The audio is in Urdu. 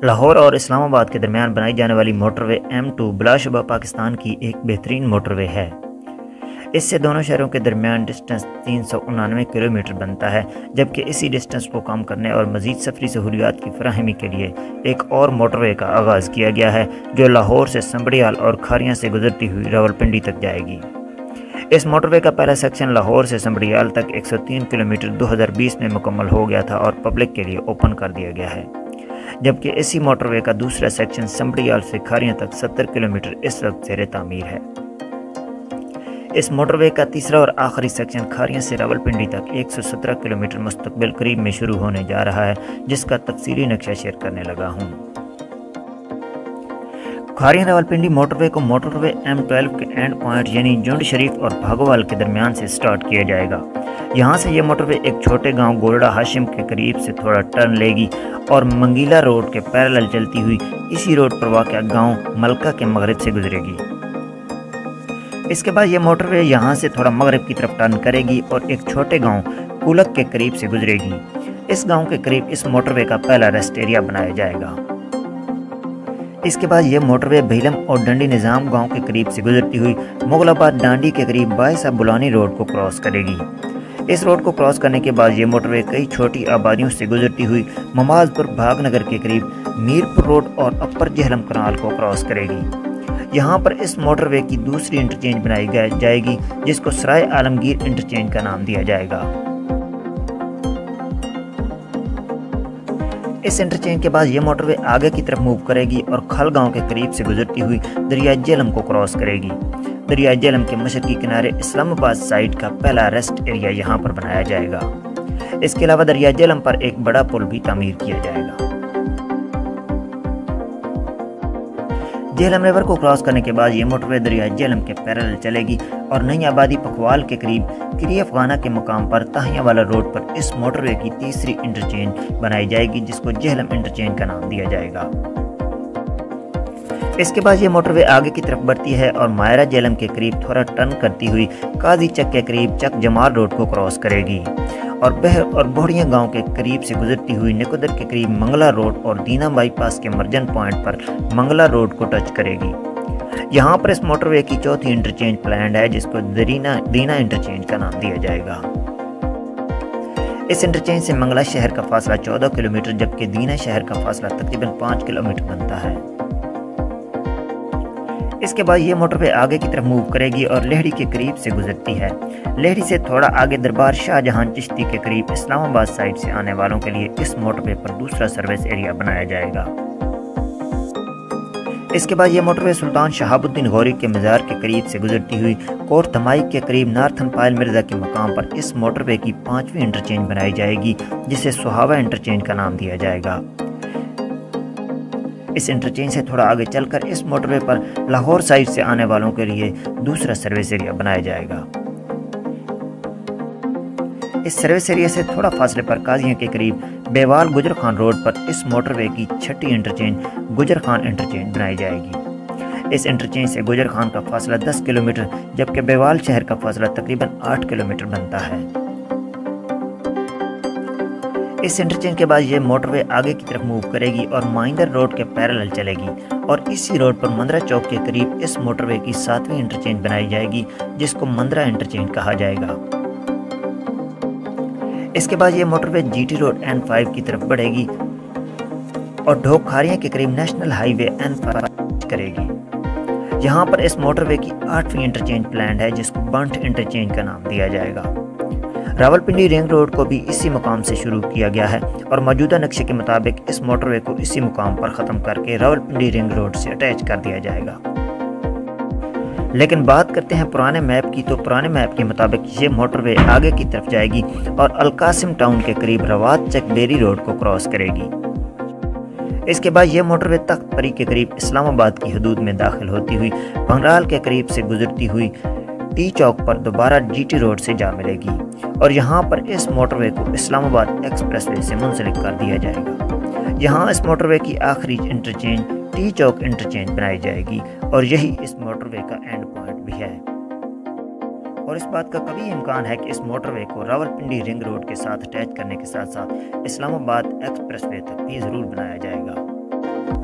لاہور اور اسلام آباد کے درمیان بنائی جانے والی موٹر وے M2 بلا شبہ پاکستان کی ایک بہترین موٹر وے ہے۔ اس سے دونوں شہروں کے درمیان ڈسٹنس 399 کلومیٹر بنتا ہے، جبکہ اسی ڈسٹنس کو کم کرنے اور مزید سفری سہولیات کی فراہمی کے لیے ایک اور موٹر وے کا آغاز کیا گیا ہے جو لاہور سے سنبڑیال اور کھاریاں سے گزرتی ہوئی راولپنڈی تک جائے گی۔ اس موٹر وے کا پہلا سیکشن لاہور سے سنبڑیال تک 103 کلومیٹر 2020 میں مکمل ہو گیا تھا اور پبلک کے لیے اوپن کر دیا گیا ہے، جبکہ اسی موٹر وے کا دوسرا سیکشن سنبڑیال سے کھاریاں تک 70 کلومیٹر اس وقت زیر تعمیر ہے۔ اس موٹر وے کا تیسرا اور آخری سیکشن کھاریاں سے راولپنڈی تک 117 کلومیٹر مستقبل قریب میں شروع ہونے جا رہا ہے، جس کا تفصیلی نقشہ شیئر کرنے لگا ہوں۔ کھاریاں راولپنڈی موٹر وے کو موٹر وے M12 کے اینڈ پوائنٹ یعنی جنڈ شریف اور بھاگوال کے درمیان سے سٹارٹ کیا جائے گا۔ یہاں سے یہ موٹر وے ایک چھوٹے گاؤں گولڑا ہاشم کے قریب سے تھوڑا ٹرن لے گی اور منگیلا روڈ کے پیرالل چلتی ہوئی اسی روڈ پر واقع گاؤں ملکہ کے مغرب سے گزرے گی۔ اس کے بعد یہ موٹر وے یہاں سے تھوڑا مغرب کی طرف ٹرن کرے گی اور ایک چھوٹے گاؤں کولک کے قریب سے گزرے گی۔ اس گاؤں کے قریب اس موٹر وے کا پہلا ریسٹ ایریا بنایا جائے گا۔ اس کے بعد یہ موٹر وے بھیلم اور ڈنڈی نظام گاؤں کے قریب سے گزرتی ہوئی مغل آباد ڈانڈی کے قریب باعث بلانی روڈ کو کراس کرے گی۔ اس روڈ کو کراس کرنے کے بعد یہ موٹر وے کئی چھوٹی آبادیوں سے گزرتی ہوئی مماز پور بھاگ نگر کے قریب میرپور روڈ اور اپر جہلم کنال کو کراس کرے گی۔ یہاں پر اس موٹر وے کی دوسری انٹرچینج بنائی جائے گی جس کو سرائے عالمگیر انٹرچینج کا نام دیا جائے گا۔ اس انٹرچینج کے بعد یہ موٹر وے آگے کی طرف موو کرے گی اور کھل گاؤں کے قریب سے گزرتی ہوئی دریائے جہلم کو کراس کرے گی۔ دریائے جہلم کے مشرقی کنارے اسلام آباد سائٹ کا پہلا ریسٹ ایریا یہاں پر بنایا جائے گا۔ اس کے علاوہ دریائے جہلم پر ایک بڑا پل بھی تعمیر کیا جائے گا۔ جہلم ریور کو کراس کرنے کے بعد یہ موٹر وے دریائے جہلم کے پیرالل چلے گی اور نئی آبادی پکھوال کے قریب کری افغانہ کے مقام پر تاہیاں والا روڈ پر اس موٹر وے کی تیسری انٹرچینج بنائی جائے گی جس کو جہلم انٹرچینج کا نام دیا جائے گا۔ اس کے بعد یہ موٹر وے آگے کی طرف بڑھتی ہے اور مائرہ جہلم کے قریب تھوڑا ٹرن کرتی ہوئی قاضی چک کے قریب چک جمال روڈ کو کراس کرے گی اور بہر اور بوڑھیاں گاؤں کے قریب سے گزرتی ہوئی نکودر کے قریب منگلا روڈ اور دینا بائی پاس کے مرجن پوائنٹ پر منگلا روڈ کو ٹچ کرے گی۔ یہاں پر اس موٹر وے کی چوتھی انٹرچینج پلانڈ ہے جس کو دینا انٹرچینج کا نام دیا جائے گا۔ اس انٹرچینج سے منگلا شہر کا فاصلہ 14 کلومیٹر جبکہ دینا شہر کا فاصلہ تقریباً 5 کلومیٹر بنتا ہے۔ اس کے بعد یہ موٹر وے آگے کی طرف موو کرے گی اور لہڑی کے قریب سے گزرتی ہے۔ لہڑی سے تھوڑا آگے دربار شاہ جہاں چشتی کے قریب اسلام آباد سائٹ سے آنے والوں کے لیے اس موٹر وے پر دوسرا سروس ایریا بنایا جائے گا۔ اس کے بعد یہ موٹر وے سلطان شہاب الدین غوری کے مزار کے قریب سے گزرتی ہوئی کوٹ دھمائی کے قریب نارتھن پائل مرزا کے مقام پر اس موٹر وے کی 5ویں انٹرچینج بنائی جائے گی جسے سہاوا انٹرچینج کا نام دیا جائے گا۔ اس انٹرچینج سے تھوڑا آگے چل کر اس موٹر وے پر لاہور سائٹ سے آنے والوں کے لیے دوسرا سروس ایریا بنایا جائے گا۔ اس سروس ایریا سے تھوڑا فاصلے پر قاضیاں کے قریب بیوال گجر خان روڈ پر اس موٹر وے کی 6ٹھی انٹرچینج گجر خان انٹرچینج بنائی جائے گی۔ اس انٹرچینج سے گجر خان کا فاصلہ 10 کلومیٹر جبکہ بیوال شہر کا فاصلہ تقریباً 8 کلومیٹر بنتا ہے۔ اس انٹرچینج کے بعد یہ موٹر وے آگے کی طرف موو کرے گی اور مائندر روڈ کے پیرالل چلے گی اور اسی روڈ پر مندرہ چوک کے قریب اس موٹر وے کی 7ویں انٹرچینج بنائی جائے گی جس کو مندرہ انٹرچینج کہا جائے گا۔ اس کے بعد یہ موٹر وے GT روڈ N5 کی طرف بڑھے گی اور ڈھوک کھاریاں کے قریب نیشنل ہائی وے N5 کرے گی۔ یہاں پر اس موٹر وے کی 8ویں انٹرچینج پلانڈ ہے جس کو بنٹ انٹرچینج کا نام دیا جائے گا۔ راولپنڈی رنگ روڈ کو بھی اسی مقام سے شروع کیا گیا ہے اور موجودہ نقشے کے مطابق اس موٹر وے کو اسی مقام پر ختم کر کے راولپنڈی رنگ روڈ سے اٹیچ کر دیا جائے گا۔ لیکن بات کرتے ہیں پرانے میپ کی، تو پرانے میپ کے مطابق یہ موٹر وے آگے کی طرف جائے گی اور القاسم ٹاؤن کے قریب روات چک بیری روڈ کو کراس کرے گی۔ اس کے بعد یہ موٹر وے تخت پری کے قریب اسلام آباد کی حدود میں داخل ہوتی ہوئی بنگرال کے قریب سے گزرتی ہوئی ٹی چوک پر دوبارہ GT روڈ سے جا ملے گی اور یہاں پر اس موٹر وے کو اسلام آباد ایکسپریس وے سے منسلک کر دیا جائے گا۔ یہاں اس موٹر وے کی آخری انٹرچینج ٹی چوک انٹرچینج بنائی جائے گی اور یہی اس موٹر وے کا اینڈ پوائنٹ بھی ہے اور اس بات کا کبھی امکان ہے کہ اس موٹر وے کو راولپنڈی رنگ روڈ کے ساتھ اٹیچ کرنے کے ساتھ ساتھ اسلام آباد ایکسپریس وے تک بھی ضرور بنایا جائے گا۔